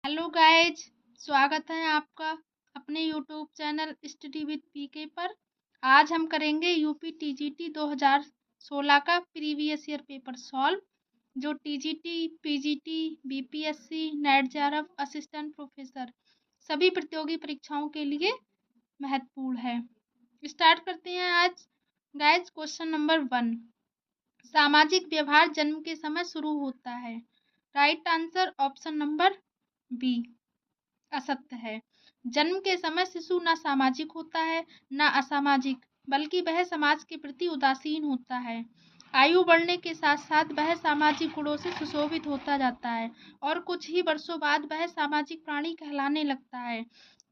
Hello guys, स्वागत है आपका अपने यूट्यूब चैनल स्टडी विद पीके पर। आज हम करेंगे यूपी टीजीटी 2016 का प्रीवियस ईयर पेपर सॉल्व, जो TGT, PGT, BPSC, net JRF, assistant professor सभी प्रतियोगी परीक्षाओं के लिए महत्वपूर्ण है। स्टार्ट करते हैं आज गाइज। क्वेश्चन नंबर 1, सामाजिक व्यवहार जन्म के समय शुरू होता है। Right answer option number B, असत्य है। जन्म के समय शिशु न सामाजिक होता है न असामाजिक, बल्कि वह समाज के प्रति उदासीन होता है। आयु बढ़ने के साथ साथ वह सामाजिक गुणों से सुशोभित होता जाता है और कुछ ही वर्षों बाद वह सामाजिक प्राणी कहलाने लगता है।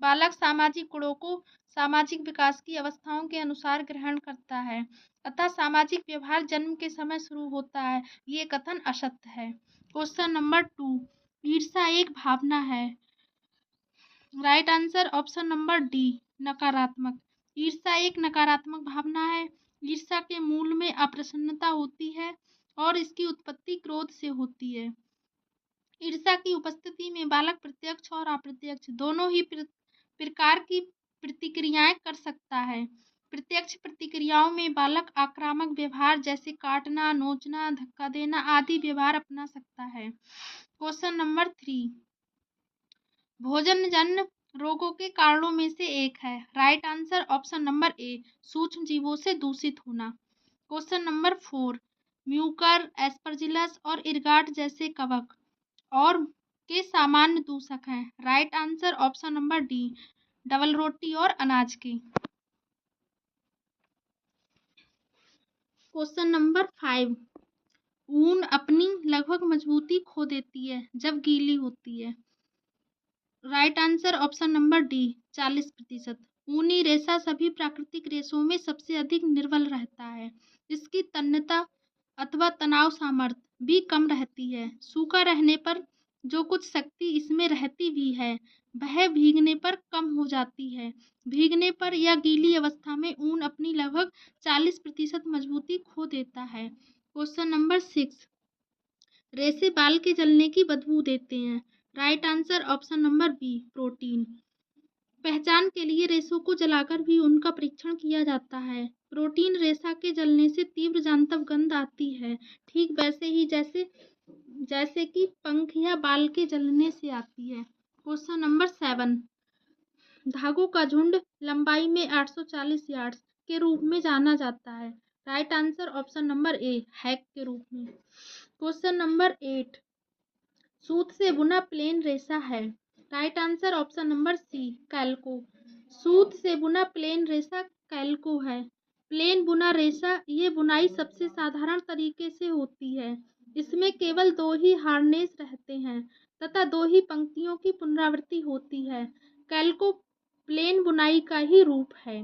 बालक सामाजिक गुणों को सामाजिक विकास की अवस्थाओं के अनुसार ग्रहण करता है, अतः सामाजिक व्यवहार जन्म के समय शुरू होता है। ये कथन असत्य है। क्वेश्चन नंबर 2, ईर्ष्या एक भावना है। Right answer option number D, नकारात्मक। ईर्ष्या एक नकारात्मक भावना है। ईर्ष्या के मूल में अप्रसन्नता होती है और इसकी उत्पत्ति क्रोध से होती है। ईर्ष्या की उपस्थिति में बालक प्रत्यक्ष और अप्रत्यक्ष दोनों ही प्रकार की प्रतिक्रियाएं कर सकता है। प्रत्यक्ष प्रतिक्रियाओं में बालक आक्रामक व्यवहार जैसे काटना, नोचना, धक्का देना आदि व्यवहार अपना सकता है। क्वेश्चन नंबर 3, भोजनजन्य रोगों के कारणों में से एक है। राइट आंसर ऑप्शन नंबर ए, सूक्ष्म जीवों से दूषित होना। क्वेश्चन नंबर 4, म्यूकर, एस्परजिलस और इरगाट जैसे कवक और के सामान्य दूषक हैं। Right answer option number D, double रोटी और अनाज के। क्वेश्चन नंबर 5, ऊन अपनी लगभग मजबूती खो देती है जब गीली होती है। Right answer option number D, 40%। ऊनी रेशा सभी प्राकृतिक रेशों में सबसे अधिक निर्बल रहता है। इसकी तन्यता अथवा तनाव सामर्थ्य भी कम रहती है। सूखा रहने पर जो कुछ शक्ति इसमें रहती भी है वह भीगने पर कम हो जाती है। भीगने पर या गीली अवस्था में ऊन अपनी लगभग 40% मजबूती खो देता है। क्वेश्चन नंबर 6, रेशे बाल के जलने की बदबू देते हैं। Right answer option number B, protein. पहचान के लिए रेशों को जलाकर भी उनका परीक्षण किया जाता है। प्रोटीन रेशा के जलने से तीव्र जानतव गंध आती है, ठीक वैसे ही जैसे कि पंख या बाल के जलने से आती है। क्वेश्चन नंबर 7, धागों का झुंड लंबाई में 840 यार्ड्स के रूप में जाना जाता है। राइट आंसर ऑप्शन नंबर ए, हैक के रूप में। क्वेश्चन नंबर 8, सूत से बुना प्लेन रेशा है। Right answer option number C, calico. सूत से बुना प्लेन रेशा कैल्को है। प्लेन बुना रेशा ये बुनाई सबसे साधारण तरीके से होती है। इसमें केवल 2 ही हार्नेस रहते हैं तथा 2 ही पंक्तियों की पुनरावृत्ति होती है। कैल्को प्लेन बुनाई का ही रूप है।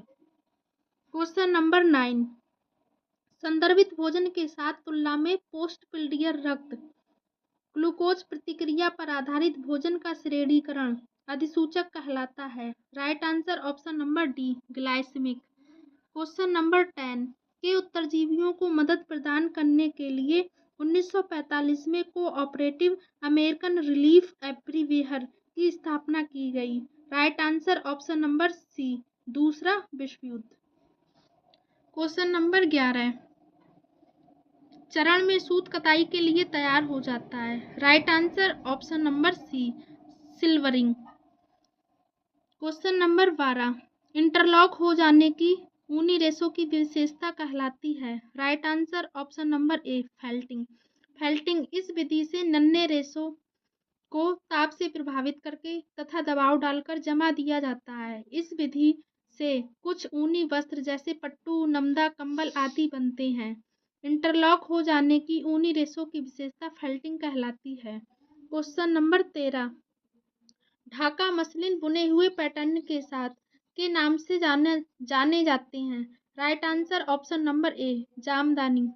क्वेश्चन नंबर 9, संदर्भित भोजन के साथ तुलना में पोस्ट पिल्डियर रक्त ग्लूकोज प्रतिक्रिया पर आधारित भोजन का श्रेणीकरण अधिसूचक कहलाता है। Right answer option number D, glycemic. Question number 10, के उत्तरजीवियों को मदद प्रदान करने के लिए 1945 में कोऑपरेटिव अमेरिकन रिलीफ एवरीवेयर की स्थापना की गई। Right answer option number C, दूसरा विश्व युद्ध। क्वेश्चन नंबर 11, चरण में सूत कताई के लिए तैयार हो जाता है। Right answer option number C, silvering. Question number 12, interlock हो जाने की ऊनी रेशों की विशेषता कहलाती है। Right answer option number A, felting. Felting इस विधि से नन्हे रेशों को ताप से प्रभावित करके तथा दबाव डालकर जमा दिया जाता है। इस विधि से कुछ ऊनी वस्त्र जैसे पट्टू, नमदा, कंबल आदि बनते हैं। इंटरलॉक हो जाने की ऊनी रेशों की विशेषता फेल्टिंग कहलाती है। क्वेश्चन नंबर 13, ढाका मसलिन बुने हुए पैटर्न के साथ के नाम से जाने जाते हैं। राइट आंसर ऑप्शन नंबर ए, जामदानी।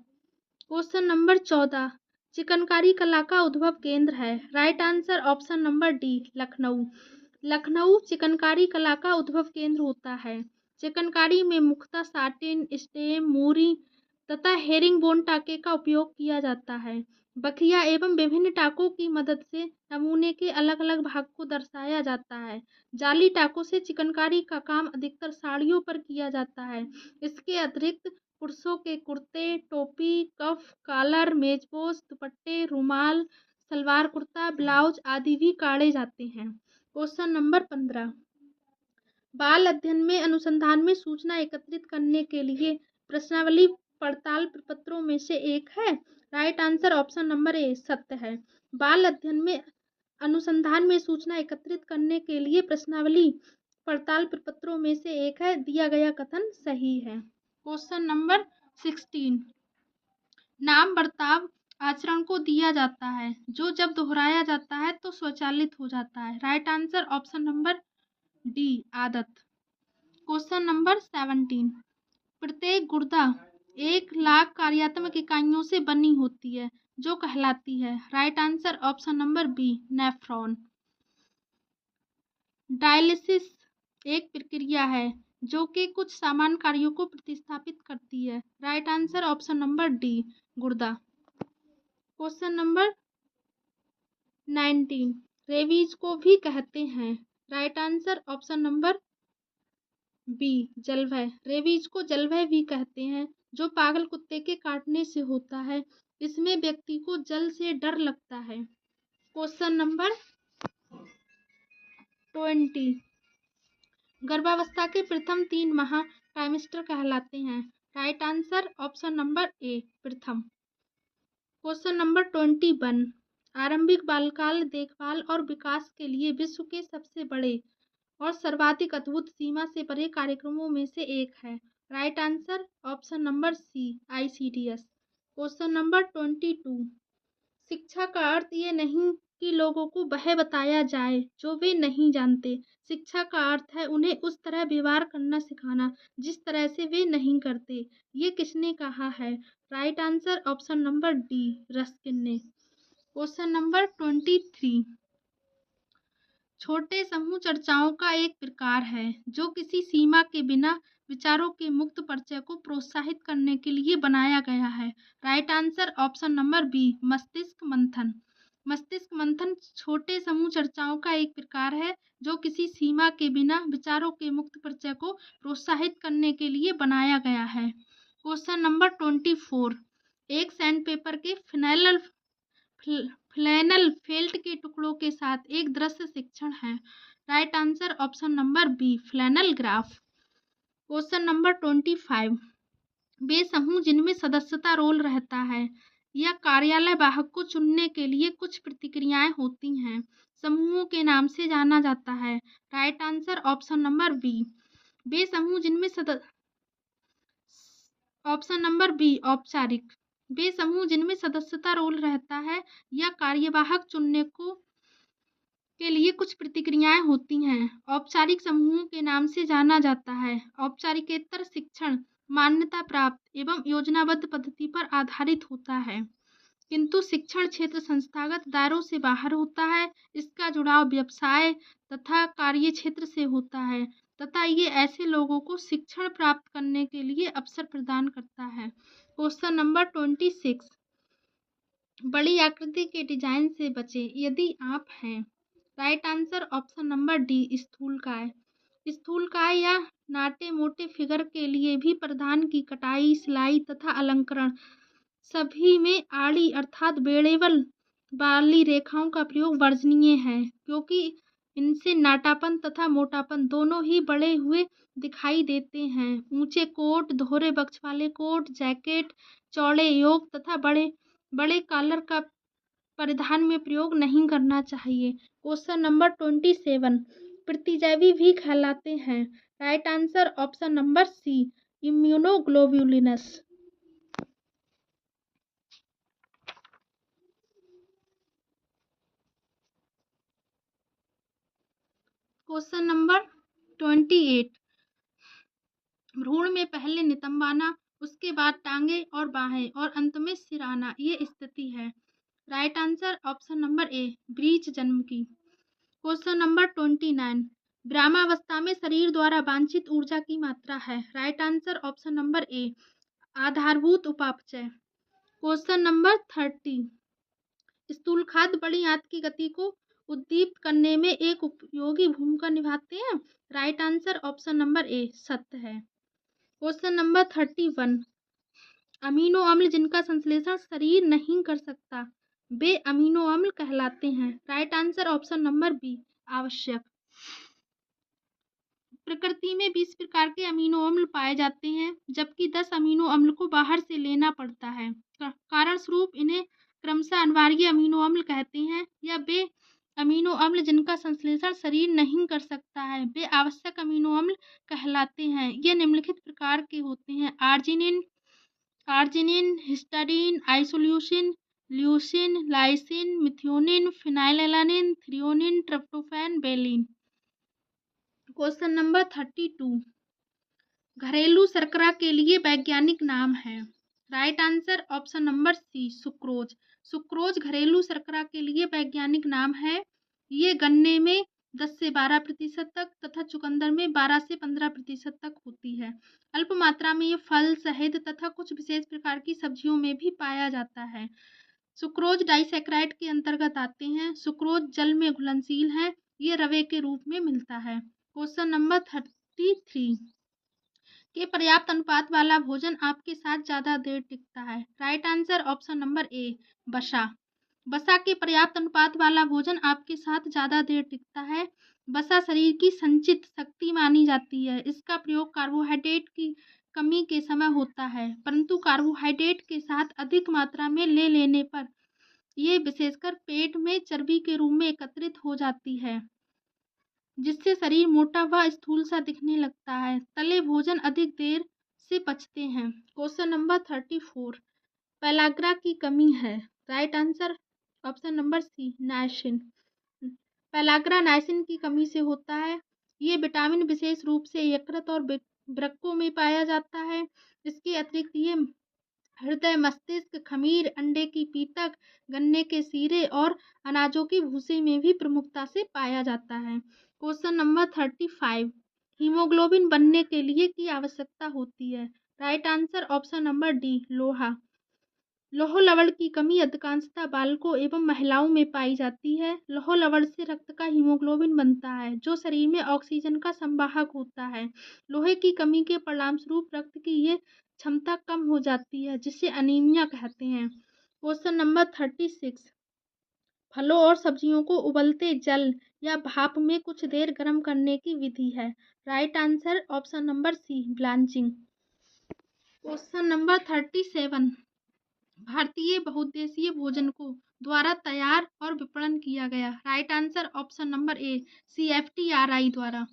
क्वेश्चन नंबर 14, चिकनकारी कला का उद्भव केंद्र है। Right answer option number D, Lucknow. Lucknow chikankari कला का उद्भव केंद्र होता है। चिकनकारी में मुख्यतः साटिन, स्टेम, मोरी तथा हेरिंगबोन टाके का उपयोग किया जाता है। बखिया एवं विभिन्न टाकों की मदद से नमूने के अलग अलग भाग को दर्शाया जाता है। जाली टाकों से चिकनकारी का काम अधिकतर साड़ियों पर किया जाता है। इसके अतिरिक्त पुरुषों के कुर्ते, टोपी, कफ, कॉलर, मेजपोश, दुपट्टे, रुमाल, सलवार कुर्ता, ब्लाउज आदि भी काढ़े जाते हैं। Question number 15। बाल अध्ययन में अनुसंधान में सूचना एकत्रित करने के लिए प्रश्नावली पड़ताल प्रपत्रों में से एक है। राइट आंसर ऑप्शन नंबर ए सत्य है। बाल अध्ययन में अनुसंधान में सूचना एकत्रित करने के लिए प्रश्नावली पड़ताल प्रपत्रों में से एक है। दिया गया कथन सही है। Question number 16। नाम बर्ताव आचरण को दिया जाता है जो जब दोहराया जाता है तो स्वचालित हो जाता है। Right answer option number D आदत। Question number 17। प्रत्येक गुर्दा 1,00,000 कार्यात्मक इकाइयों से बनी होती है जो कहलाती है। Right answer option number B nephron. Dialysis एक प्रक्रिया है जो कि कुछ सामान्य कार्यों को प्रतिस्थापित करती है। Right answer option number D गुर्दा। Question number 19। रेबीज को भी कहते हैं। Right answer option number B जलभय। रेबीज को जलभय भी कहते हैं जो पागल कुत्ते के काटने से होता है। इसमें व्यक्ति को जल से डर लगता है। Question number 20। गर्भावस्था के प्रथम 3 माह ट्राइमेस्टर कहलाते हैं। Right answer option number A प्रथम। Question number 21। आरंभिक बालकाल देखभाल और विकास के लिए विश्व के सबसे बड़े और सर्वाधिक अद्भुत सीमा से परे कार्यक्रमों में से एक है। Right answer option number C ICDS। Question number 22। शिक्षा का अर्थ ये नहीं कि लोगों को वह बताया जाए जो वे नहीं जानते। शिक्षा का अर्थ है उन्हें उस तरह व्यवहार करना सिखाना जिस तरह से वे नहीं करते। ये किसने कहा है? Right answer option number D Ruskin ने। Question number 23। छोटे समूह चर्चाओं का एक प्रकार है जो किसी सीमा के बिना विचारों के मुक्त परिचय को प्रोत्साहित करने के लिए बनाया गया है। Right answer option number B मस्तिष्क मंथन। मस्तिष्क मंथन छोटे समूह चर्चाओं का एक प्रकार है जो किसी सीमा के बिना विचारों के मुक्त परिचय को प्रोत्साहित करने के लिए बनाया गया है। Question number 24। एक सैंड पेपर के फ्लैनल फेल्ट के टुकड़ों के साथ एक दृश्य शिक्षण है। Right answer option number B flannel graph. Question number 25। वे समूह जिनमें सदस्यता रोल रहता है या कार्यालय वाहक को चुनने के लिए कुछ प्रतिक्रियाएं होती हैं समूहों के नाम से जाना जाता है। Right answer option number B वे समूह जिनमें ऑप्शन नंबर बी औपचारिक। वे समूह जिनमें सदस्यता रोल रहता है या कार्यवाहक चुनने के लिए कुछ प्रतिक्रियाएं होती हैं औपचारिक समूहों के नाम से जाना जाता है। औपचारिकेतर शिक्षण मान्यता प्राप्त एवं योजनाबद्ध पद्धति पर आधारित होता है किंतु शिक्षण क्षेत्र संस्थागत दायरों से बाहर होता है। इसका जुड़ाव व्यवसाय तथा कार्य क्षेत्र से होता है तथा ये ऐसे लोगों को शिक्षण प्राप्त करने के लिए अवसर प्रदान करता है। Question number 26। बड़ी आकृति के डिजाइन से बचें यदि आप हैं। Right answer option number D स्थूलकाय। स्थूलकाय या नाटे मोटे फिगर के लिए भी प्रधान की कटाई सिलाई तथा अलंकरण सभी में आड़ी अर्थात बेड़ेवल वाली रेखाओं का प्रयोग वर्जनीय है क्योंकि इनसे नाटापन तथा मोटापन दोनों ही बढ़े हुए दिखाई देते हैं। ऊंचे कोट दोहरे बक्स वाले कोट जैकेट चौड़े योग तथा बड़े बड़े कॉलर का परिधान में प्रयोग नहीं करना चाहिए। Question number 27। प्रतिजैवी भी कहलाते हैं। Right answer option number C immunoglobulins. Question number 28। भ्रूण में पहले नितंबाना उसके बाद टांगे और बाहें और अंत में सिर आना ये स्थिति है। राइट आंसर ऑप्शन नंबर ए ब्रीच जन्म की। Question number 29। ग्रामावस्था में शरीर द्वारा वांछित ऊर्जा की मात्रा है। राइट आंसर ऑप्शन नंबर ए आधारभूत उपापचय। Question number 30। स्थूल खाद्य बड़ी आंत की गति को उद्दीप्त करने में एक उपयोगी भूमिका निभाते हैं। राइट आंसर ऑप्शन नंबर ए सत्य है। क्वेश्चन नंबर 31, अमीनो अम्ल जिनका संश्लेषण शरीर नहीं कर सकता वे अमीनो अम्ल कहलाते हैं। Right answer option number B आवश्यक। प्रकृति में 20 प्रकार के अमीनो अम्ल पाए जाते हैं, जबकि 10 अमीनो अम्ल को बाहर से लेना पड़ता है। कारण स्वरूप इन्हें क्रमशः अनिवार्य अमीनो अम्ल कहते हैं, या वे अमीनो अम्ल जिनका संश्लेषण शरीर नहीं कर सकता है वे आवश्यक अमीनो अम्ल कहलाते हैं। ये निम्नलिखित प्रकार के होते हैं: arginine, histidine, isoleucine, leucine, lysine, methionine, phenylalanine, threonine, tryptophan, valine. Question number 32, घरेलू शर्करा के लिए वैज्ञानिक नाम है। Right answer option number C sucrose. Sucrose घरेलू शर्करा के लिए वैज्ञानिक नाम है। ये गन्ने में 10 से 12% तक तथा चुकंदर में 12 से 15% तक होती है। अल्प मात्रा में ये फल, शहद तथा कुछ विशेष प्रकार की सब्जियों में भी पाया जाता है। सुक्रोज डाइसैकराइड के अंतर्गत आते हैं। सुक्रोज जल में घुलनशील है। ये रवे के रूप में मिलता है। क्वेश्चन नंबर 33, के पर्याप्त अनुपात वाला भोजन आपके साथ ज्यादा देर टिकता है। राइट आंसर ऑप्शन नंबर ए वसा। वसा के पर्याप्त अनुपात वाला भोजन आपके साथ ज्यादा देर टिकता है। वसा शरीर की संचित शक्ति मानी जाती है। इसका प्रयोग कार्बोहाइड्रेट की कमी के समय होता है, परंतु कार्बोहाइड्रेट के साथ अधिक मात्रा में ले लेने पर यह विशेषकर पेट में चर्बी के रूप में एकत्रित हो जाती है, जिससे शरीर मोटा व स्थूल सा दिखने लगता है। तले भोजन अधिक देर से पचते हैं। क्वेश्चन नंबर 34, पेलाग्रा की कमी है। Right answer option number C niacin. Pellagra niacin की कमी से होता है। ये विटामिन विशेष रूप से यकृत और वृक्कों में पाया जाता है। इसके अतिरिक्त ये हृदय, मस्तिष्क, खमीर, अंडे की पीतक, गन्ने के सीरे और अनाजों की भूसी में भी प्रमुखता से पाया जाता है। क्वेश्चन नंबर 35, हीमोग्लोबिन बनने के लिए की आवश्यकता होती है। Right answer option number D लोहा। लौह लवण की कमी अधिकांशतः बालकों एवं महिलाओं में पाई जाती है। लौह लवण से रक्त का हीमोग्लोबिन बनता है, जो शरीर में ऑक्सीजन का संवाहक होता है। लोहे की कमी के परिणामस्वरूप रक्त की ये क्षमता कम हो जाती है, जिसे अनीमिया कहते हैं। क्वेश्चन नंबर 36, फलों और सब्जियों को उबलते जल या भाप में कुछ देर गर्म करने की विधि है। Right answer option number C blanching. Question number 37, भारतीय बहुउद्देशीय भोजन को द्वारा तैयार और विपणन किया गया। राइट आंसर ऑप्शन नंबर ए CFTRI द्वारा।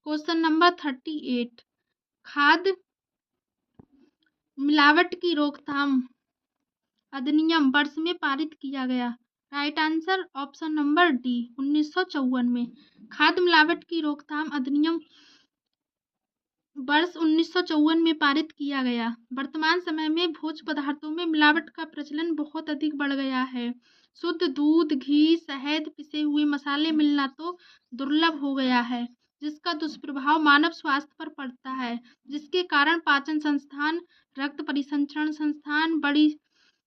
क्वेश्चन नंबर 38, खाद्य मिलावट की रोकथाम अधिनियम वर्ष में पारित किया गया। Right answer option number D 1954 में। खाद्य मिलावट की रोकथाम अधिनियम वर्ष 1954 में पारित किया गया। वर्तमान समय में भोज्य पदार्थों में मिलावट का प्रचलन बहुत अधिक बढ़ गया है। शुद्ध दूध, घी, शहद, पिसे हुए मसाले मिलना तो दुर्लभ हो गया है, जिसका दुष्प्रभाव मानव स्वास्थ्य पर पड़ता है, जिसके कारण पाचन संस्थान, रक्त परिसंचरण संस्थान,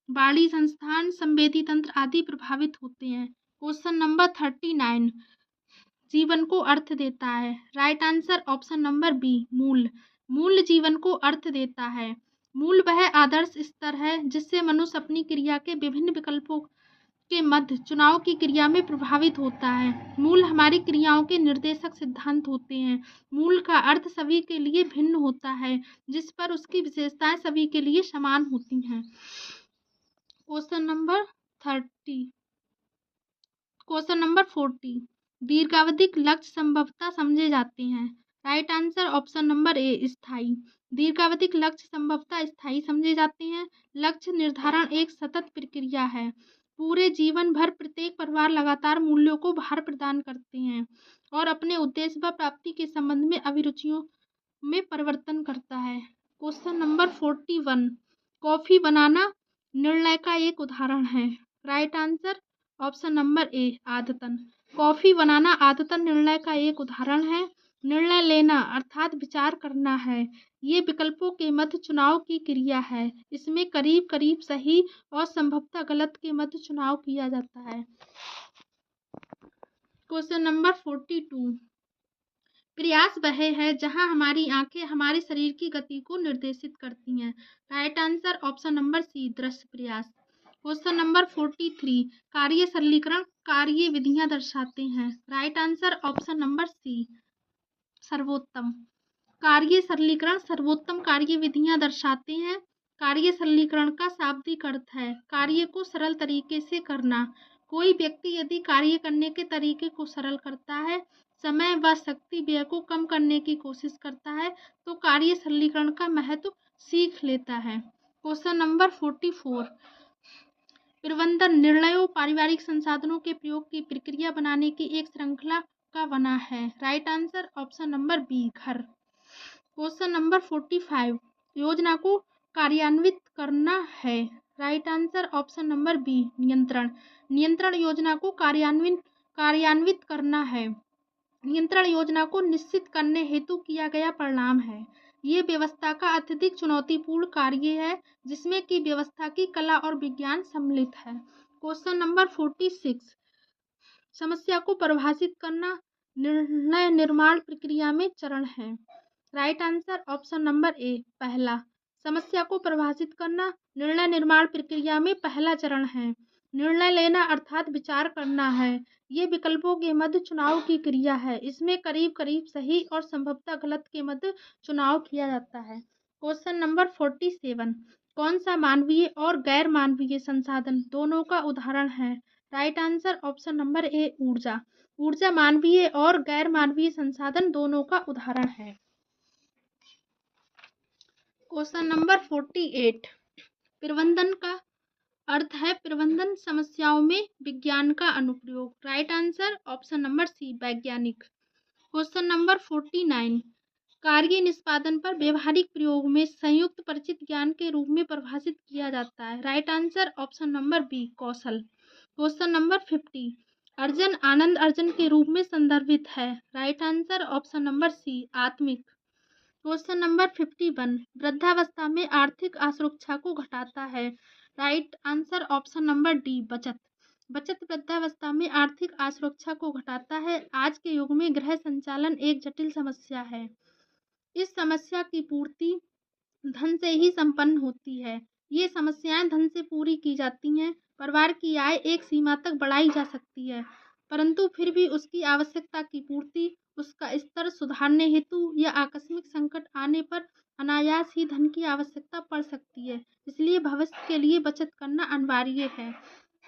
बाड़ी संस्थान, संवेदी तंत्र आदि प्रभावित होते हैं। क्वेश्चन नंबर 39, जीवन को अर्थ देता है। Right answer option number B मूल। मूल जीवन को अर्थ देता है। मूल वह आदर्श स्तर है जिससे मनुष्य अपनी क्रिया के विभिन्न विकल्पों के मध्य चुनाव की क्रिया में प्रभावित होता है। मूल हमारी क्रियाओं के निर्देशक सिद्धांत होते हैं। मूल का अर्थ सभी के लिए भिन्न होता है, जिस पर उसकी विशेषताएं सभी के लिए समान होती हैं। क्वेश्चन नंबर 40, दीर्घावधिक लक्ष्य संभवतः समझे जाते हैं। राइट आंसर ऑप्शन नंबर ए स्थायी। दीर्घावधिक लक्ष्य संभवतः स्थायी समझे जाते हैं। लक्ष्य निर्धारण एक सतत प्रक्रिया है। पूरे जीवन भर प्रत्येक परिवार लगातार मूल्यों को भार प्रदान करते हैं और अपने उद्देश्य व प्राप्ति के संबंध में अभिरुचियों में परिवर्तन करता है। क्वेश्चन नंबर 41, कॉफी बनाना निर्णय का एक उदाहरण है। राइट आंसर ऑप्शन नंबर ए आदतन। कॉफी बनाना आदतन निर्णय का एक उदाहरण है। निर्णय लेना अर्थात विचार करना है। ये विकल्पों के मध्य चुनाव की क्रिया है। इसमें करीब करीब सही और संभवतः गलत के मध्य चुनाव किया जाता है। Question number 42। प्रयास वह है जहां हमारी आंखें हमारे शरीर की गति को निर्देशित करती हैं। Right answer option number C, दृश्य प्रयास। Question number 43। कार्य सरलीकरण कार्य विधियां दर्शाते हैं। Right answer option number C, सर्वोत्तम। कार्य सरलीकरण सर्वोत्तम कार्य विधियां दर्शाते हैं। कार्य सरलीकरण का शाब्दिक अर्थ है कार्य को सरल तरीके से करना। कोई व्यक्ति यदि कार्य करने के तरीके को सरल करता है, समय व शक्ति व्यय को कम करने की कोशिश करता है, तो कार्य सरलीकरण का महत्व सीख लेता है। Question number 44। प्रबंधन निर्णयों पारिवारिक संसाधनों के प्रयोग की प्रक्रिया बनाने की एक श्रृंखला का बना है। Right answer option number B, घर। Question number 45। योजना को कार्यान्वित करना है। Right answer option number B, नियंत्रण। नियंत्रण योजना को कार्यान्वित करना है। नियंत्रण योजना को निश्चित करने हेतु किया गया परिणाम है। ये व्यवस्था का अत्यधिक चुनौतीपूर्ण कार्य है जिसमें कि व्यवस्था की कला और विज्ञान सम्मिलित है। Question number 46। समस्या को परिभाषित करना निर्णय निर्माण प्रक्रिया में चरण है। राइट आंसर ऑप्शन नंबर ए, पहला। समस्या को परिभाषित करना निर्णय निर्माण प्रक्रिया में पहला चरण है। निर्णय लेना अर्थात विचार करना है। ये विकल्पों के मध्य चुनाव की क्रिया है। इसमें करीब करीब सही और संभवतः गलत के मध्य चुनाव किया जाता है। Question number 47। कौन सा मानवीय और गैर मानवीय संसाधन दोनों का उदाहरण है। राइट आंसर ऑप्शन नंबर ए, ऊर्जा। ऊर्जा मानवीय और गैर मानवीय संसाधन दोनों का उदाहरण है। Question number 48। प्रबंधन का अर्थ है प्रबंधन समस्याओं में विज्ञान का अनुप्रयोग। Right answer option number C, वैज्ञानिक। Question number 49। कार्य निष्पादन पर व्यवहारिक प्रयोग में संयुक्त परिचित ज्ञान के रूप में परिभाषित किया जाता है। Right answer option number B, कौशल। Question number 50। अर्जन आनंद अर्जन के रूप में संदर्भित है। Right answer option number C, आत्मिक। Question number 51। वृद्धावस्था में आर्थिक असुरक्षा को घटाता है। Right answer option number D, बचत। बचत वृद्धावस्था में आर्थिक असुरक्षा को घटाता है। आज के युग में गृह संचालन एक जटिल समस्या है। इस समस्या की पूर्ति धन से ही संपन्न होती है। ये समस्याएं धन से पूरी की जाती हैं। परिवार की आय एक सीमा तक बढ़ाई जा सकती है, परंतु फिर भी उसकी आवश्यकता की पूर्ति, उसका स्तर सुधारने हेतु या आकस्मिक संकट आने पर अनायास ही धन की आवश्यकता पड़ सकती है। इसलिए भविष्य के लिए बचत करना अनिवार्य है।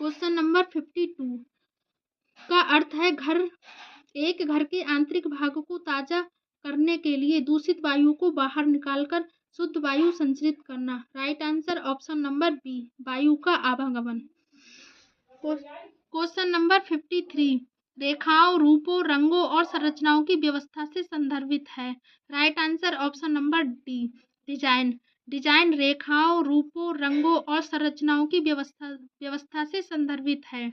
क्वेश्चन नंबर 52 का अर्थ है घर। एक घर के आंतरिक भाग को ताजा करने के लिए दूषित वायु को बाहर निकालकर शुद्ध वायु संचरित करना। Right answer option number B, वायु का आवागमन। Question number 53। रेखाओं, रूपों, रंगों और संरचनाओं की व्यवस्था से संदर्भित है। Right answer option number D, design. Design रेखाओं, रूपों, रंगों और संरचनाओं की व्यवस्था से संदर्भित है।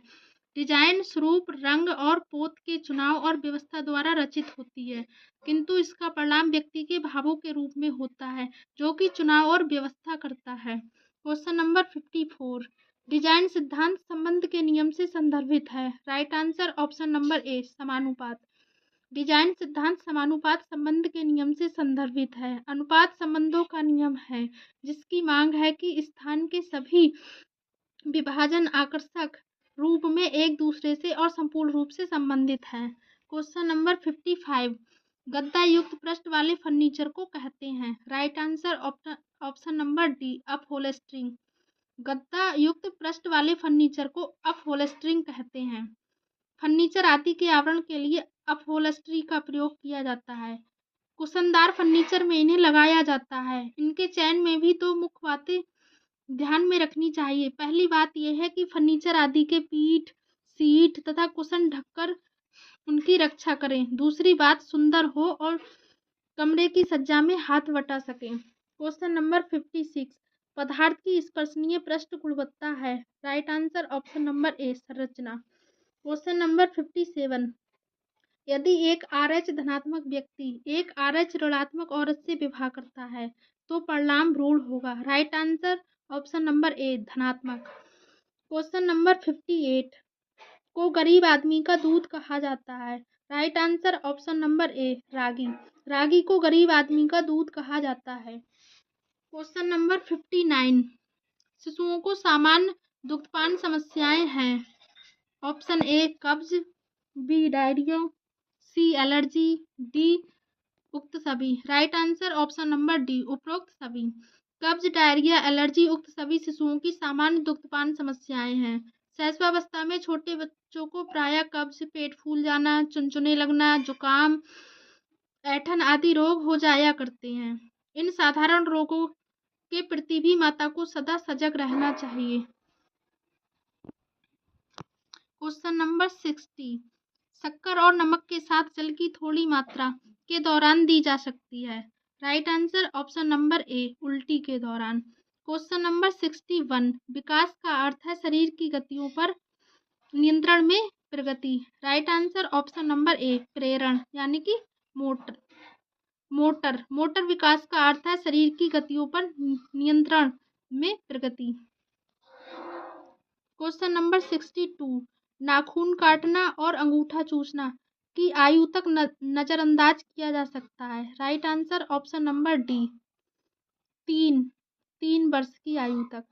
डिजाइन स्वरूप, रंग और पोत के चुनाव और व्यवस्था द्वारा रचित होती है, किंतु इसका परिणाम व्यक्ति के भावों के रूप में होता है जो कि चुनाव और व्यवस्था करता है। Question number 54। डिजाइन सिद्धांत संबंध के नियम से संदर्भित है। Right answer option number A, समानुपात। डिजाइन सिद्धांत समानुपात संबंध के नियम से संदर्भित है। अनुपात संबंधों का नियम है जिसकी मांग है कि स्थान के सभी विभाजन आकर्षक रूप में एक दूसरे से और संपूर्ण रूप से संबंधित हैं। Question number 55। गद्दा युक्त पृष्ठ वाले फर्नीचर को कहते हैं। Right answer option number D, upholstering. गद्दा युक्त पृष्ठ वाले फर्नीचर को अपहोल्स्टरिंग कहते हैं। फर्नीचर आदि के आवरण के लिए अपहोल्स्टरी का प्रयोग किया जाता है। कुशनदार फर्नीचर में इन्हें लगाया जाता है। इनके चयन में भी तो मुख्य बातें ध्यान में रखनी चाहिए। पहली बात यह है कि फर्नीचर आदि के पीठ, सीट तथा कुशन ढककर उनकी रक्षा करें। दूसरी बात, सुंदर हो और कमरे की सज्जा में हाथ बटा सके। Question number 56। पदार्थ की स्पर्शनीय पृष्ठ गुणवत्ता है। Right answer option number A, संरचना। Question number 57। यदि एक RH धनात्मक व्यक्ति एक RH ऋणात्मक औरत से विवाह करता है तो परिणाम भ्रूण होगा। Right answer option number A धनात्मक। क्वेश्चन नंबर 58 को गरीब आदमी का दूध कहा जाता है। Right answer option number A ragi. Ragi को गरीब आदमी का दूध कहा जाता है। क्वेश्चन नंबर 59 शिशुओं को सामान्य दुग्धपान समस्याएं हैं। ऑप्शन ए कब्ज, बी डायरिया, सी एलर्जी, डी उक्त सभी। Right answer option number D उपरोक्त सभी। कब्ज, डायरिया, एलर्जी उक्त सभी शिशुओं की सामान्य दुग्धपान समस्याएं हैं। शैशवावस्था में छोटे बच्चों को प्रायः कब्ज, पेट फूल जाना, चुनचुने लगना, जुकाम, ऐंठन आदि रोग हो जाया करते हैं। इन साधारण रोगों के प्रति भी माता को सदा सजग रहना चाहिए। क्वेश्चन नंबर 60 शक्कर और नमक के साथ जल की थोड़ी मात्रा के दौरान दी जा सकती है। राइट आंसर ऑप्शन नंबर ए उल्टी के दौरान। क्वेश्चन नंबर 61 विकास का अर्थ है शरीर की गतियों पर नियंत्रण में प्रगति। Right answer option number A प्रेरण यानी कि मोटर विकास का अर्थ है शरीर की गतियों पर नियंत्रण में प्रगति। क्वेश्चन नंबर 62 नाखून काटना और अंगूठा चूसना की आयु तक नजरअंदाज किया जा सकता है। Right answer option number D 3 वर्ष की आयु तक।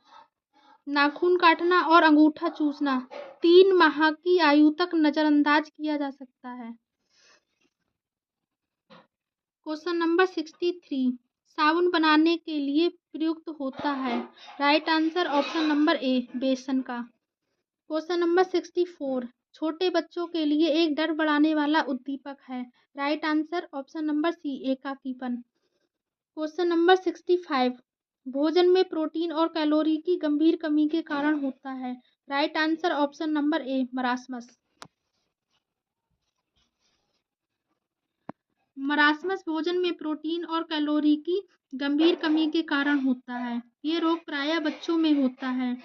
नाखून काटना और अंगूठा चूसना 3 माह की आयु तक नजरअंदाज किया जा सकता है। क्वेश्चन नंबर 63 साबुन बनाने के लिए प्रयुक्त होता है। राइट आंसर ऑप्शन नंबर ए बेसन का। क्वेश्चन नंबर 64 छोटे बच्चों के लिए एक डर बढ़ाने वाला उद्दीपक है। Right answer option number C एकाकीपन। क्वेश्चन नंबर 65 भोजन में प्रोटीन और कैलोरी की गंभीर कमी के कारण होता है। राइट आंसर ऑप्शन नंबर ए मरासमस। मरासमस भोजन में प्रोटीन और कैलोरी की गंभीर कमी के कारण होता है। ये रोग प्रायः बच्चों में होता है।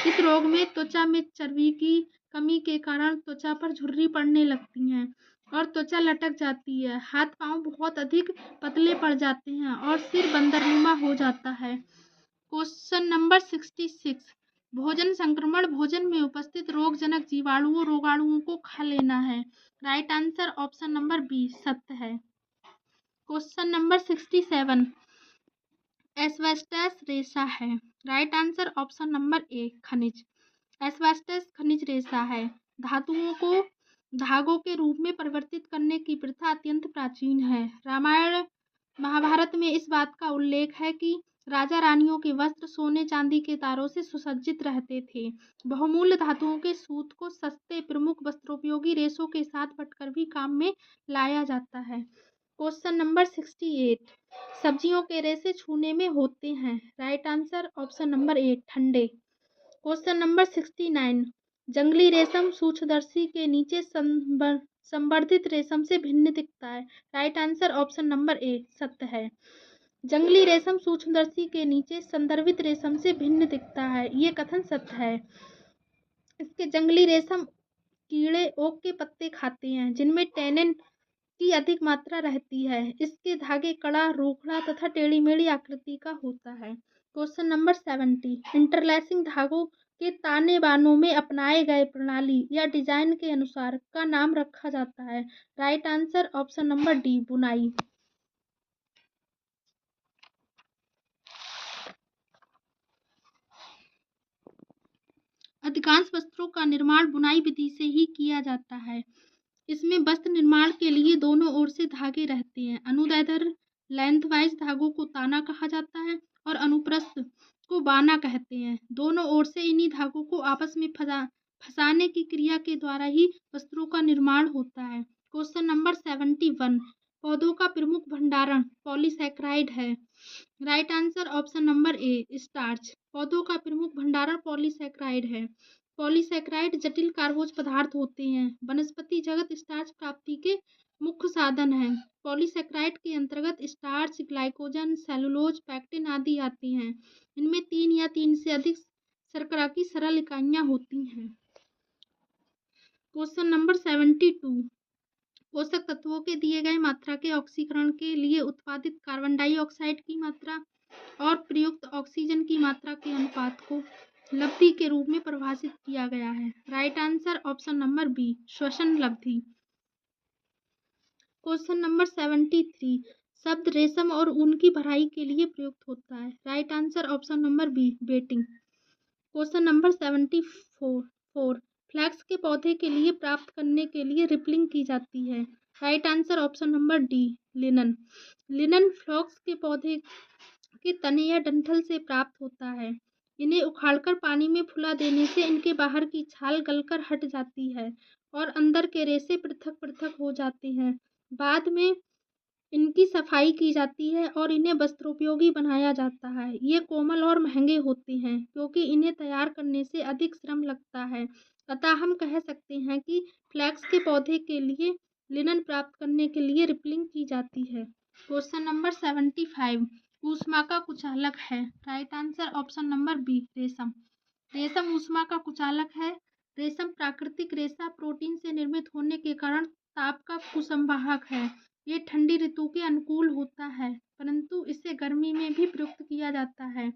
इस रोग में त्वचा में चर्बी की कमी के कारण त्वचा पर झुर्री पड़ने लगती है और त्वचा लटक जाती है। हाथ पांव बहुत अधिक पतले पड़ जाते हैं और सिर बंदरनुमा हो जाता है। क्वेश्चन नंबर 66 भोजन संक्रमण भोजन में उपस्थित रोगजनक जीवाणुओं रोगाणुओं को खा लेना है। Right answer option number B सत्य है। क्वेश्चन नंबर 67 एस्बेस्टस रेशा है। Right answer option number A खनिज। एस्बेस्टस खनिज रेशा है। धातुओं को धागों के रूप में परिवर्तित करने की प्रथा अत्यंत प्राचीन है। रामायण महाभारत में इस बात का उल्लेख है कि राजा रानियों के वस्त्र सोने चांदी के तारों से सुसज्जित रहते थे। बहुमूल्य धातुओं के सूत को सस्ते प्रमुख वस्त्रोपयोगी रेशों के साथ बटकर भी काम में लाया जाता है। क्वेश्चन नंबर 68 सब्जियों के रेशे छूने में होते हैं। Right answer option number A ठंडे। क्वेश्चन नंबर 69 जंगली रेशम सूक्ष्मदर्शी के नीचे संवर्धित रेशम से भिन्न दिखता है। राइट आंसर ऑप्शन नंबर ए सत्य है। जंगली रेशम सूक्ष्मदर्शी के नीचे संदर्भित रेशम से भिन्न दिखता है, ये कथन सत्य है। इसके जंगली रेशम कीड़े ओक के पत्ते खाते हैं जिनमें टैनिन की अधिक मात्रा रहती है। इसके धागे कड़ा, रोकड़ा तथा टेढ़ी मेढ़ी आकृति का होता है। क्वेश्चन नंबर 70 इंटरलैसिंग धागों के ताने बानों में अपनाए गए प्रणाली या डिजाइन के अनुसार का नाम रखा जाता है। Right answer option number D बुनाई। अधिकांश वस्त्रों का निर्माण बुनाई विधि से ही किया जाता है। इसमें वस्त्र निर्माण के लिए दोनों ओर से धागे रहते हैं। अनुदैर्ध्य लेंथवाइज धागों को ताना कहा जाता है और अनुप्रस्थ को बाना कहते हैं। दोनों ओर से इन्हीं धागों को आपस में फंसाने की क्रिया के द्वारा ही वस्त्रों का निर्माण होता है। क्वेश्चन नंबर 71 पौधों का प्रमुख भंडारण पॉलीसैकेराइड है। राइट आंसर ऑप्शन नंबर ए स्टार्च। पौधों का प्रमुख भंडारण पॉलीसैकेराइड है। पॉलीसैकेराइड जटिल कार्बोज पदार्थ होते हैं। वनस्पति जगत स्टार्च प्राप्ति के मुख्य साधन हैं। पॉलीसैकेराइड के अंतर्गत स्टार्च, ग्लाइकोजन, सेलुलोज, पैक्टिन आदि आते हैं। इनमें 3 या 3 से अधिक शर्करा की सरल इकाइयां होती हैं। क्वेश्चन नंबर 72 पोषक तत्वों के दिए गए मात्रा के ऑक्सीकरण के लिए उत्पादित कार्बन डाइऑक्साइड की मात्रा और प्रयुक्त ऑक्सीजन की मात्रा के अनुपात को लब्धि के रूप में परिभाषित किया गया है। Right answer option number B, श्वसन लब्धि। क्वेश्चन नंबर 73, शब्द रेशम और ऊन की भराई के लिए प्रयुक्त होता है। Right answer option number B, बेटिंग। क्वेश्चन नंबर 74, फ्लैक्स के पौधे के लिए प्राप्त करने के लिए रिपलिंग की जाती है। Right answer option number D, linen. Linen flax के पौधे के तने या डंठल से प्राप्त होता है। इन्हें उखाड़कर पानी में फुला देने से इनके बाहर की छाल गलकर हट जाती है और अंदर के रेशे पृथक पृथक हो जाते हैं। बाद में इनकी सफाई की जाती है और इन्हें वस्त्रोपयोगी बनाया जाता है। ये कोमल और महंगे होते हैं क्योंकि इन्हें तैयार करने से अधिक श्रम लगता है। अतः हम कह सकते हैं कि फ्लैक्स के पौधे के लिए लिनन प्राप्त करने के लिए रिपलिंग की जाती है। क्वेश्चन नंबर 75, ऊष्मा का कुचालक है। Right answer option number B, रेशम। रेशम ऊष्मा का कुचालक है। रेशम प्राकृतिक रेशा प्रोटीन से निर्मित होने के कारण ताप का कुसंवाहक है। ये ठंडी ऋतु के अनुकूल होता है, परंतु इसे गर्मी में भी प्रयुक्त किया जाता है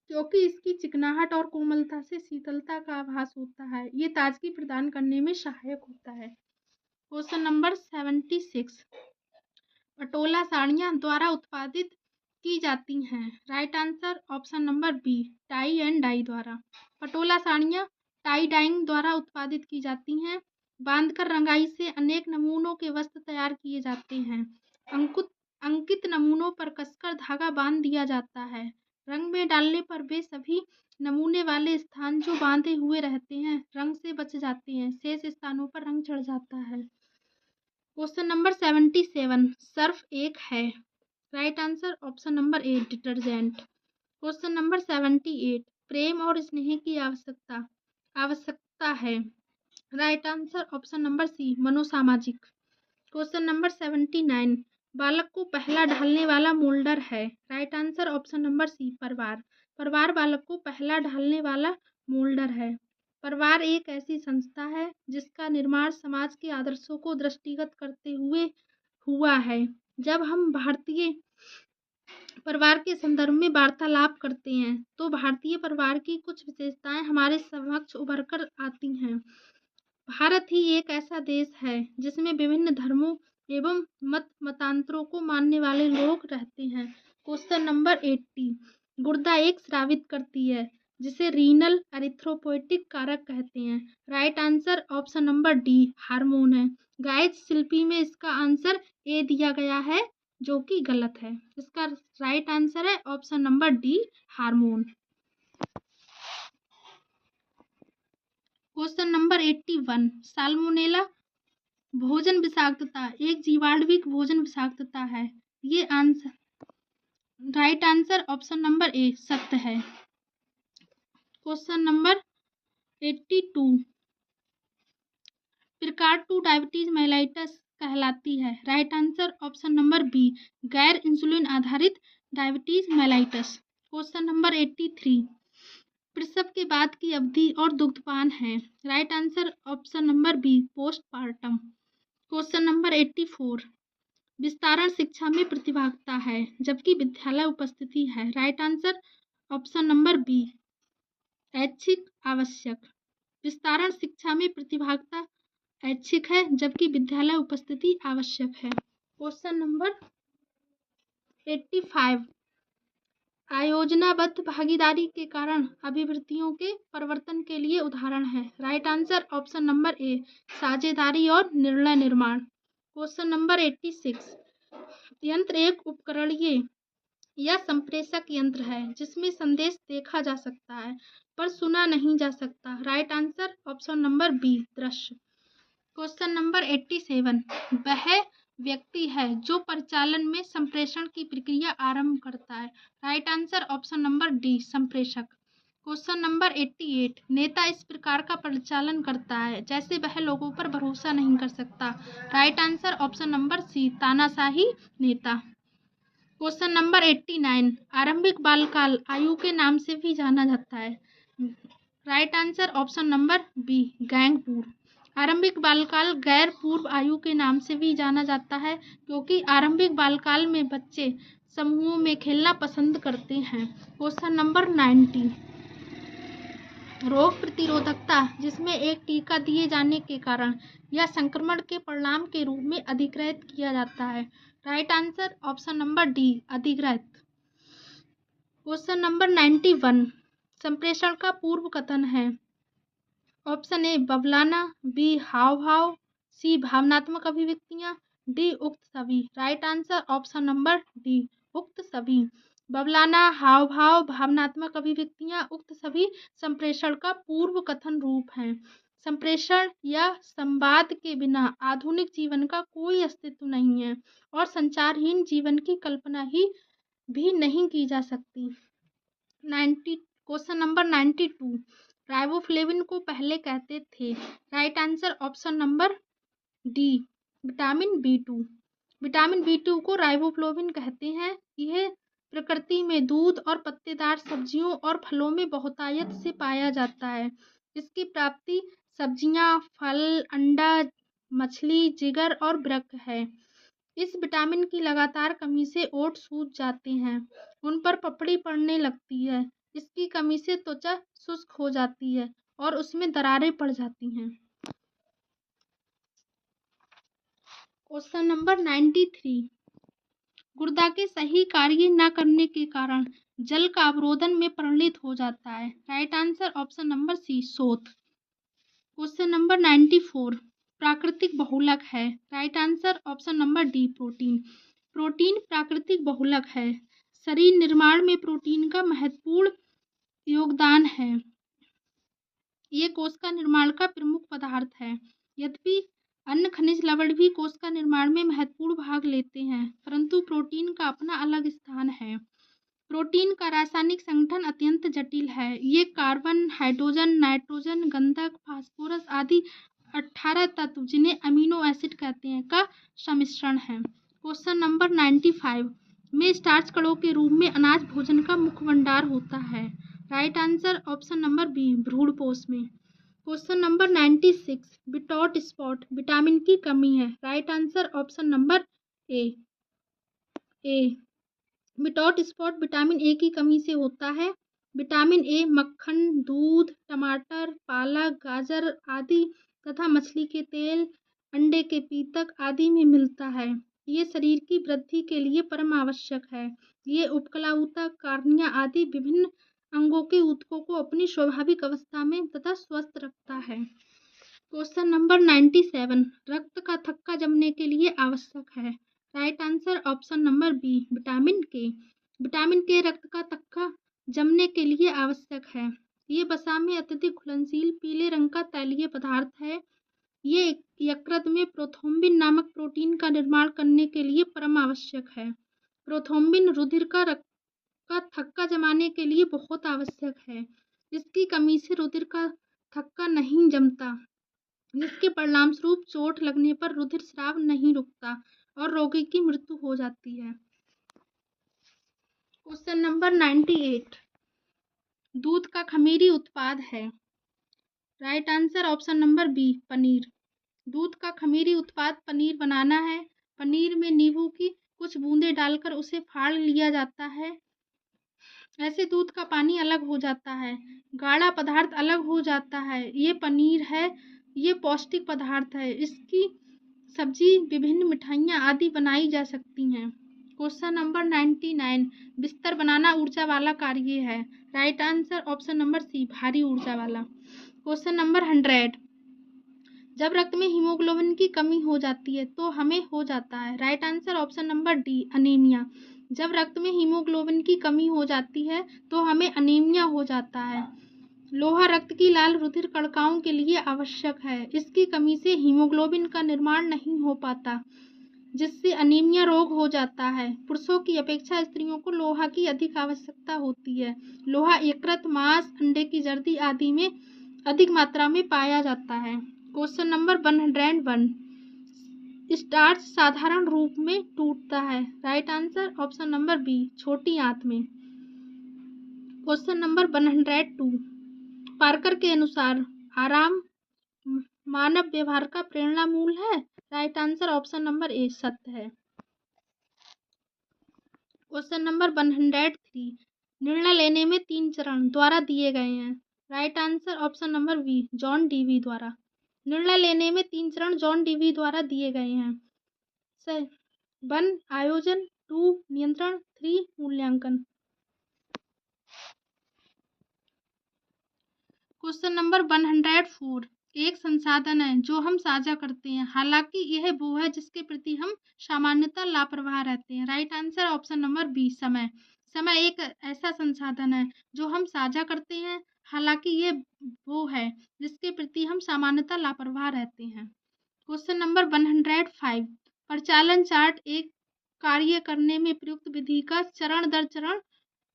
क्योंकि इसकी चिकनाहट और कोमलता से शीतलता का आभास होता है। ये ताजगी प्रदान करने में सहायक होता है। क्वेश्चन नंबर 76, पटोला साड़ियाँ द्वारा उत्पादित की जाती हैं। Right answer option number B, tie and dye द्वारा। पटोला साड़ियाँ टाई डाइंग द्वारा उत्पादित की जाती हैं। बांधकर रंगाई से अनेक नमूनों के वस्त्र तैयार किए जाते हैं। अंकित नमूनों पर कसकर धागा बांध दिया जाता है। रंग में डालने पर वे सभी नमूने वाले स्थान जो बांधे हुए रहते हैं रंग से बच जाते हैं। शेष स्थानों पर रंग चढ़ जाता है। क्वेश्चन नंबर 77, सर्फ एक है। Right answer option number A, detergent. Question number 78, प्रेम और स्नेह की आवश्यकता है। Right answer option number C, मनोसामाजिक। क्वेश्चन नंबर 79, बालक को पहला ढालने वाला मोल्डर है। Right answer option number C, परिवार। परिवार बालक को पहला ढालने वाला मोल्डर है। परिवार एक ऐसी संस्था है जिसका निर्माण समाज के आदर्शों को दृष्टिगत करते हुए हुआ है। जब हम भारतीय परिवार के संदर्भ में वार्तालाप करते हैं तो भारतीय परिवार की कुछ विशेषताएं हमारे समक्ष उभर कर आती हैं। भारत ही एक ऐसा देश है जिसमें विभिन्न धर्मों एवं मतांतरों को मानने वाले लोग रहते हैं। क्वेश्चन नंबर 80, गुर्दा एक स्रावित करती है जिसे रीनल एरिथ्रोपोइटिक कारक कहते हैं। Right answer option number D, hormone है। गाइस, शिल्पी में इसका आंसर ए दिया गया है जो कि गलत है। इसका राइट आंसर है option number D, hormone. Question number 81, salmonella भोजन विषाक्तता एक जीवाणुविक भोजन विषाक्तता है। ये answer right answer option number ए, सत्य है। क्वेश्चन नंबर 82, प्रकार 2 डायबिटीज मेलाइटस कहलाती है। Right answer option number B, गैर इंसुलिन आधारित डायबिटीज मेलाइटस। क्वेश्चन नंबर 83, प्रसव के बाद की अवधि और दुग्धपान है। Right answer option number B, postpartum. Question number 84, विस्तारण शिक्षा में प्रतिभागिता है जबकि विद्यालय उपस्थिति है। Right answer option number B, ऐच्छिक आवश्यक। विस्तारण शिक्षा में प्रतिभागिता ऐच्छिक है जबकि विद्यालय उपस्थिति आवश्यक है। क्वेश्चन नंबर 85, आयोजनाबद्ध भागीदारी के कारण अभिवृत्तियों के परिवर्तन के लिए उदाहरण है। राइट आंसर ऑप्शन नंबर ए, साझेदारी और निर्णय निर्माण। क्वेश्चन नंबर 86, यंत्र एक उपकरणीय या संप्रेषक यंत्र है जिसमें संदेश देखा जा सकता है पर सुना नहीं जा सकता। Right answer option number B, दृश्य। क्वेश्चन नंबर 87, वह व्यक्ति है जो परिचालन में संप्रेषण की प्रक्रिया आरंभ करता है। Right answer option number D, संप्रेषक। क्वेश्चन नंबर 88, नेता इस प्रकार का परिचालन करता है जैसे वह लोगों पर भरोसा नहीं कर सकता। Right answer option number C, तानाशाही नेता। क्वेश्चन नंबर 89, आरंभिक बालकाल आयु के नाम से भी जाना जाता है। Right answer option number B, गैंगपूर। आरंभिक बालकाल गैर पूर्व आयु के नाम से भी जाना जाता है क्योंकि आरंभिक बालकाल में बच्चे समूहों में खेलना पसंद करते हैं। Question number 90। रोग प्रतिरोधकता जिसमें एक टीका दिए जाने के कारण या संक्रमण के परिणाम के रूप में अधिग्रहित किया जाता है। Right answer option number D, अधिग्रहित। Question number 91। संप्रेषण का पूर्व कथन है। ऑप्शन ए बबलाना, बी हाव भाव, सी भावनात्मक अभिव्यक्तियां, डी उक्त सभी। Right answer option number D, उक्त सभी। बबलाना, हाव भाव, भावनात्मक अभिव्यक्तियां, उक्त सभी संप्रेषण का पूर्व कथन रूप हैं। संप्रेषण या संवाद के बिना आधुनिक जीवन का कोई अस्तित्व नहीं है और संचारहीन जीवन की कल्पना ही भी नहीं की जा सकती। Question number 92। राइबोफ्लेविन को पहले कहते थे। Right answer option number D, vitamin B2। Vitamin B2 को राइबोफ्लेविन कहते हैं। यह प्रकृति में दूध और पत्तेदार सब्जियों और फलों में बहुतायत से पाया जाता है। इसकी प्राप्ति सब्जियां, फल, अंडा, मछली, जिगर और वृक्क है। इस विटामिन की लगातार कमी से ओठ सूज जाते हैं, उन पर पपड़ी पड़ने लगती है। इसकी कमी से त्वचा शुष्क हो जाती है और उसमें दरारें पड़ जाती हैं। Question number 93। गुर्दा के सही कार्य न करने के कारण जल का अवरोधन में परिणत हो जाता है। Right answer option number C, शोथ। Question number 94। प्राकृतिक बहुलक है। Right answer option number D, protein. Protein प्राकृतिक बहुलक है। शरीर निर्माण में प्रोटीन का महत्वपूर्ण योगदान है। ये कोशिका निर्माण का प्रमुख पदार्थ है। यद्यपि अन्य खनिज लवण भी कोशिका निर्माण में महत्वपूर्ण भाग लेते हैं, परंतु प्रोटीन का अपना अलग स्थान है। प्रोटीन का रासायनिक संगठन अत्यंत जटिल है। ये कार्बन, हाइड्रोजन, नाइट्रोजन, गंधक, फास्फोरस आदि 18 तत्व, जिन्हें अमीनो एसिड कहते हैं, का सम्मिश्रण है। क्वेश्चन नंबर 95 में स्टार्च कणों के रूप में अनाज भोजन का मुख्य भंडार होता है। Right answer option number B, भ्रूणपोष में। Question number 96। Bitot spot vitamin की कमी है। Right answer option number A. Bitot spot vitamin A की कमी से होता है। विटामिन ए मक्खन, दूध, टमाटर, पालक, गाजर आदि तथा मछली के तेल, अंडे के पीतक आदि में मिलता है। ये शरीर की वृद्धि के लिए परम आवश्यक है। ये उपकला ऊतक, कार्निया आदि विभिन्न अंगों के ऊतकों को अपनी स्वाभाविक अवस्था में तथा स्वस्थ रखता है। Question number 97। रक्त का थक्का जमने के लिए आवश्यक है। Right answer option number B, vitamin K. Vitamin K रक्त का थक्का जमने के लिए आवश्यक है। ये वसा में अत्यधिक घुलनशील पीले रंग का तैलीय पदार्थ है। ये यकृत में प्रोथ्रोम्बिन नामक प्रोटीन का निर्माण करने के लिए परम आवश्यक है। प्रोथ्रोम्बिन रुधिर का थक्का जमाने के लिए बहुत आवश्यक है। इसकी कमी से रुधिर का थक्का नहीं जमता, जिसके परिणामस्वरूप चोट लगने पर रुधिर स्राव नहीं रुकता और रोगी की मृत्यु हो जाती है। Question number 98। दूध का खमीरी उत्पाद है। Right answer option number B, paneer. दूध का खमीरी उत्पाद पनीर बनाना है। पनीर में नींबू की कुछ बूंदें डालकर उसे फाड़ लिया जाता है। ऐसे दूध का पानी अलग हो जाता है, गाढ़ा पदार्थ अलग हो जाता है। ये पनीर है। ये पौष्टिक पदार्थ है। इसकी सब्जी, विभिन्न मिठाइयाँ आदि बनाई जा सकती हैं। Question number 99। बिस्तर बनाना ऊर्जा वाला कार्य है। Right answer option number C, भारी ऊर्जा वाला। Question number 100। जब रक्त में हीमोग्लोबिन की कमी हो जाती है तो हमें हो जाता है। Right answer option number D, anaemia. जब रक्त में हीमोग्लोबिन की कमी हो जाती है तो हमें अनीमिया हो जाता है। लोहा रक्त की लाल रुधिर कणिकाओं के लिए आवश्यक है। इसकी कमी से हीमोग्लोबिन का निर्माण नहीं हो पाता, जिससे अनीमिया रोग हो जाता है। पुरुषों की अपेक्षा स्त्रियों को लोहा की अधिक आवश्यकता होती है। लोहा यकृत, मांस, अंडे की जर्दी आदि में अधिक मात्रा में पाया जाता है। Question number 101। स्टार्च साधारण रूप में टूटता है। Right answer option number B, छोटी आंत में। Question number 102। पार्कर के अनुसार आराम मानव व्यवहार का प्रेरणा मूल है। राइट आंसर ऑप्शन नंबर ए सत्य है। क्वेश्चन नंबर 103, निर्णय लेने में 3 चरण द्वारा दिए गए हैं। Right answer option number B John Dewey द्वारा। निर्णय लेने में 3 चरण जॉन डीवी द्वारा दिए गए हैं। 1 आयोजन, 2 नियंत्रण, 3 मूल्यांकन। क्वेश्चन नंबर 104, एक संसाधन है जो हम साझा करते हैं, हालांकि यह वो है जिसके प्रति हम सामान्यतः लापरवाह रहते हैं। Right answer option number B समय। समय एक ऐसा संसाधन है जो हम साझा करते हैं, हालांकि यह वो है जिसके प्रति हम सामान्यतः लापरवाह रहते हैं। क्वेश्चन नंबर 105, परिचालन चार्ट एक कार्य करने में प्रयुक्त विधि का चरण दर चरण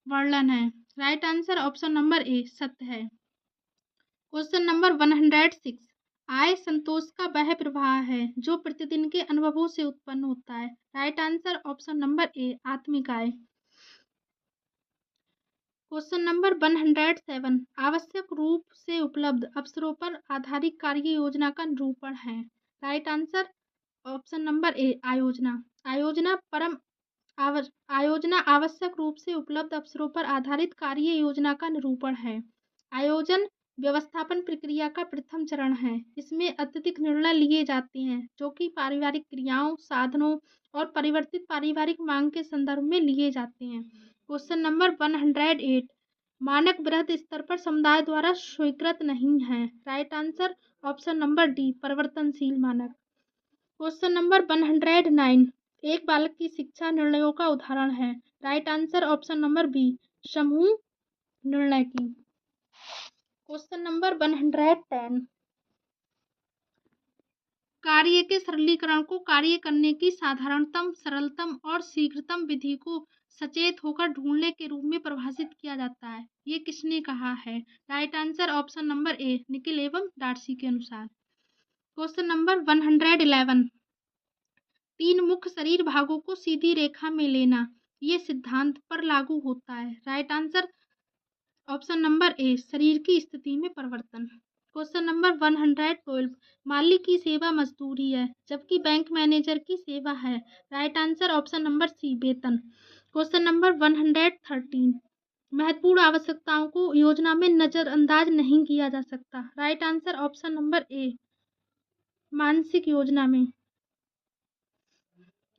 वर्णन है। राइट आंसर ऑप्शन नंबर ए सत्य है। क्वेश्चन नंबर 106, आय संतोष का वह प्रवाह है जो प्रतिदिन के अनुभवों से उत्पन्न होता है। राइट आंसर ऑप्शन नंबर ए आत्मिक आय। क्वेश्चन नंबर 107, आवश्यक रूप से उपलब्ध अवसरों पर आधारित कार्य योजना का निरूपण है। राइट आंसर ऑप्शन नंबर ए आयोजना। आयोजना आवश्यक रूप से उपलब्ध अवसरों पर आधारित कार्य योजना का निरूपण है। आयोजन व्यवस्थापन प्रक्रिया का प्रथम चरण है। इसमें अत्यधिक निर्णय लिए जाते हैं जो कि पारिवारिक क्रियाओं, साधनों और परिवर्तित पारिवारिक मांग के संदर्भ में लिए जाते हैं। क्वेश्चन नंबर 108, मानक बृहद स्तर पर समुदाय द्वारा स्वीकृत नहीं है। Right answer option number D परिवर्तनशील मानक। क्वेश्चन नंबर 109, एक बालक की शिक्षा निर्णयों का उदाहरण है। Right answer option number B समूह निर्णय की। क्वेश्चन नंबर 110, कार्य के सरलीकरण को कार्य करने की साधारणतम, सरलतम और शीघ्रतम विधि को सचेत होकर ढूंढने के रूप में परिभाषित किया जाता है। ये किसने कहा है? Right answer option number A Nickell एवं डार्सी के अनुसार। क्वेश्चन नंबर 111, 3 मुख्य शरीर भागों को सीधी रेखा में लेना ये सिद्धांत पर लागू होता है। राइट आंसर ऑप्शन नंबर ए शरीर की स्थिति में परिवर्तन। क्वेश्चन नंबर 112, माली की सेवा मजदूरी है जबकि बैंक मैनेजर की सेवा है। Right answer option number C वेतन। क्वेश्चन नंबर 113, महत्वपूर्ण आवश्यकताओं को योजना में नजरअंदाज नहीं किया जा सकता। राइट आंसर ऑप्शन नंबर ए मानसिक योजना में।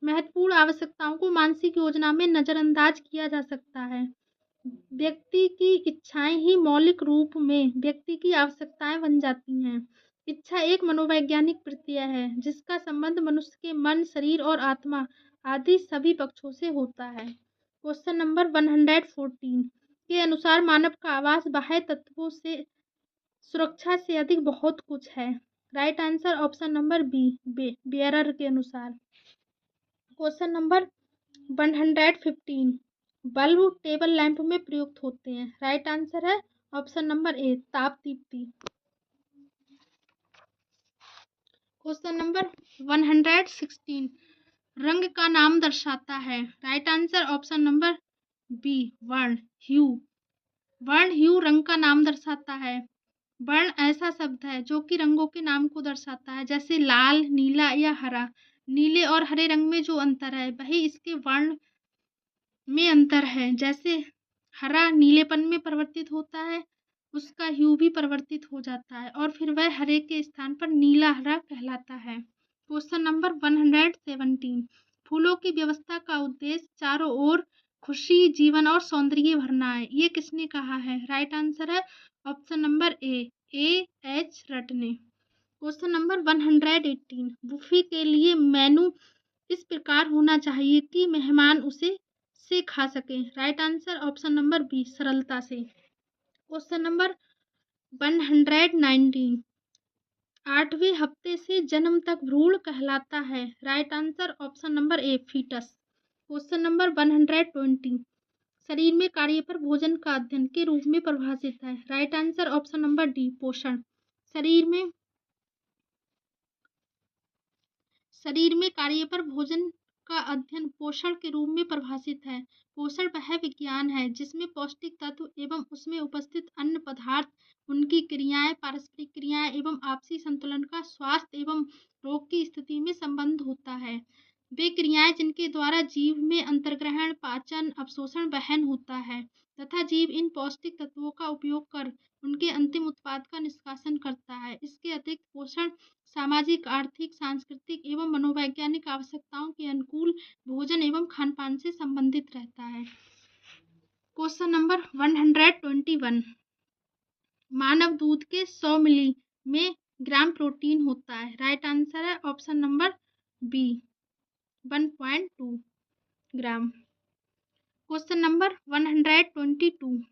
महत्वपूर्ण आवश्यकताओं को मानसिक योजना में नजरअंदाज किया जा सकता है। व्यक्ति की इच्छाएं ही मौलिक रूप में व्यक्ति की आवश्यकताएं बन जाती हैं। इच्छा एक मनोवैज्ञानिक प्रक्रिया है जिसका संबंध मनुष्य के मन, शरीर और आत्मा आदि सभी पक्षों से होता है। क्वेश्चन नंबर 114 के अनुसार मानव का आवास बाह्य तत्वों से सुरक्षा से अधिक बहुत कुछ है। Right answer option number B bearer के अनुसार। Question number 115, bulb table lamp में प्रयुक्त होते हैं। राइट आंसर है ऑप्शन नंबर ए ताप दीप्ति। क्वेश्चन नंबर 116, रंग का नाम दर्शाता है। Right answer option number B वर्ण ह्यू। वर्ण ह्यू रंग का नाम दर्शाता है। वर्ण ऐसा शब्द है जो कि रंगों के नाम को दर्शाता है, जैसे लाल, नीला या हरा। नीले और हरे रंग में जो अंतर है वही इसके वर्ण में अंतर है। जैसे हरा नीलेपन में परिवर्तित होता है, उसका ह्यू भी परिवर्तित हो जाता है और फिर वह हरे के स्थान पर नीला हरा कहलाता है। क्वेश्चन नंबर 117, फूलों की व्यवस्था का उद्देश्य चारों ओर खुशी, जीवन और सौंदर्य भरना है। ये किसने कहा है? राइट आंसर है ऑप्शन नंबर ए एच रट ने। क्वेश्चन नंबर 118, बुफे के लिए मेनू इस प्रकार होना चाहिए कि मेहमान उसे खा सके। Right answer option number B सरलता से। क्वेश्चन नंबर 119, 8वें हफ्ते से जन्म तक भ्रूण कहलाता है। Right answer option number A foetus. Question number 120, शरीर में कार्य पर भोजन का अध्ययन के रूप में परिभाषित है। Right answer option number D पोषण। शरीर में कार्य पर भोजन का अध्ययन पोषण के रूप में परिभाषित है। पोषण वह विज्ञान है जिसमें पौष्टिक तत्व एवं उसमें उपस्थित अन्य पदार्थ, उनकी क्रियाएं, पारस्परिक क्रियाएं एवं आपसी संतुलन का स्वास्थ्य एवं रोग की स्थिति में संबंध होता है। वे क्रियाएं जिनके द्वारा जीव में अंतर्ग्रहण, पाचन, अवशोषण, वहन होता है तथा जीव इन पौष्टिक तत्वों का उपयोग कर उनके अंतिम उत्पाद का निष्कासन करता है। इसके अतिरिक्त पोषण सामाजिक, आर्थिक, सांस्कृतिक एवं मनोवैज्ञानिक आवश्यकताओं के अनुकूल भोजन एवं खान-पान से संबंधित रहता है। Question number 121। मानव दूध के 100 मिली में ग्राम प्रोटीन होता है। राइट आंसर है option number B 1.2 gram. Question number 122।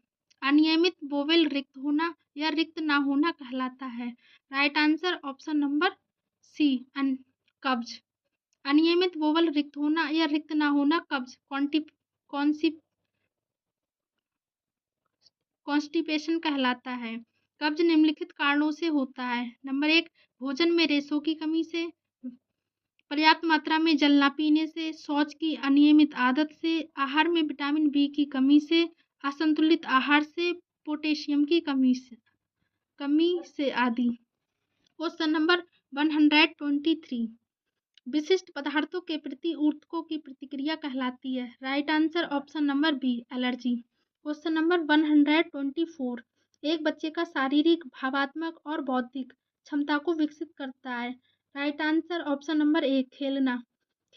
अनियमित बोवेल रिक्त होना या रिक्त ना होना कहलाता है। Right answer option number C कब्ज। अनियमित बोवल रिक्त होना या रिक्त ना होना कब्ज कॉन्स्टिपेशन कहलाता है। कब्ज निम्नलिखित कारणों से होता है। नंबर 1, भोजन में रेशों की कमी से, पर्याप्त मात्रा में जल ना पीने से, शौच की अनियमित आदत से, आहार में विटामिन बी की कमी से, असंतुलित आहार से, पोटेशियम की कमी से आदि। Question number 123। विशिष्ट पदार्थों के प्रति ऊतकों की प्रतिक्रिया कहलाती है। Right answer option number B allergy. Question number 124। एक बच्चे का शारीरिक, भावात्मक और बौद्धिक क्षमता को विकसित करता है। राइट आंसर ऑप्शन नंबर ए खेलना।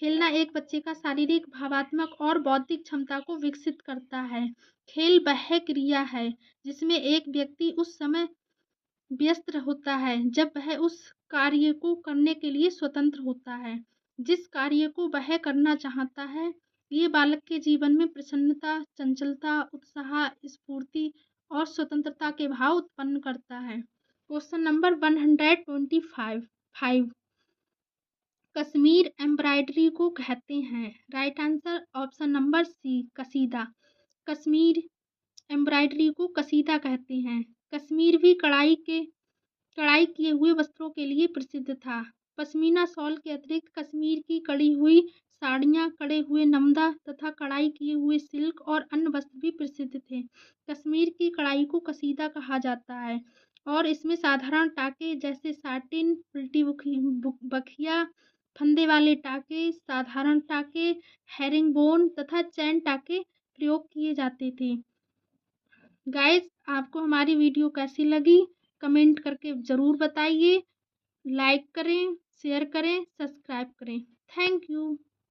खेलना एक बच्चे का शारीरिक, भावात्मक और बौद्धिक क्षमता को विकसित करता है। खेल वह क्रिया है जिसमें एक व्यक्ति उस समय व्यस्त होता है जब वह उस कार्य को करने के लिए स्वतंत्र होता है जिस कार्य को वह करना चाहता है। ये बालक के जीवन में प्रसन्नता, चंचलता, उत्साह, स्फूर्ति और स्वतंत्रता के भाव उत्पन्न करता है। Question number 125। कश्मीर एम्ब्रॉयडरी को कहते हैं। Right answer option number C कसीदा। कश्मीर एम्ब्रॉयडरी को कसीदा कहते हैं। कश्मीर भी कढ़ाई किए हुए वस्त्रों के लिए प्रसिद्ध था। पश्मीना शॉल के अतिरिक्त कश्मीर की कढ़ी हुई साड़ियाँ, कढ़े हुए नमदा तथा कढ़ाई किए हुए सिल्क और अन्य वस्त्र भी प्रसिद्ध थे। कश्मीर की कढ़ाई को कसीदा कहा जाता है और इसमें साधारण टाके जैसे साटिन, उल्टी बखिया, फंदे वाले टाके, साधारण टाके, हेरिंगबोन तथा चैन टाके प्रयोग किए जाते थे। गाइस, आपको हमारी वीडियो कैसी लगी कमेंट करके ज़रूर बताइए। लाइक करें, शेयर करें, सब्सक्राइब करें। Thank you.